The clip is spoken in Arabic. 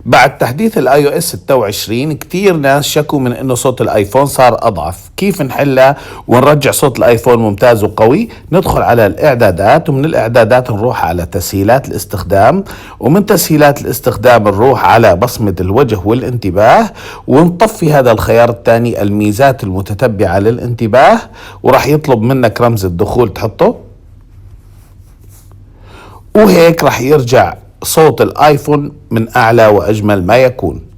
بعد تحديث الاي او اس 26 كتير ناس شكوا من انه صوت الايفون صار اضعف. كيف نحلها ونرجع صوت الايفون ممتاز وقوي؟ ندخل على الاعدادات، ومن الاعدادات نروح على تسهيلات الاستخدام، ومن تسهيلات الاستخدام نروح على بصمة الوجه والانتباه، ونطفي هذا الخيار الثاني الميزات المتتبعة للانتباه، وراح يطلب منك رمز الدخول تحطه، وهيك راح يرجع صوت الايفون من اعلى واجمل ما يكون.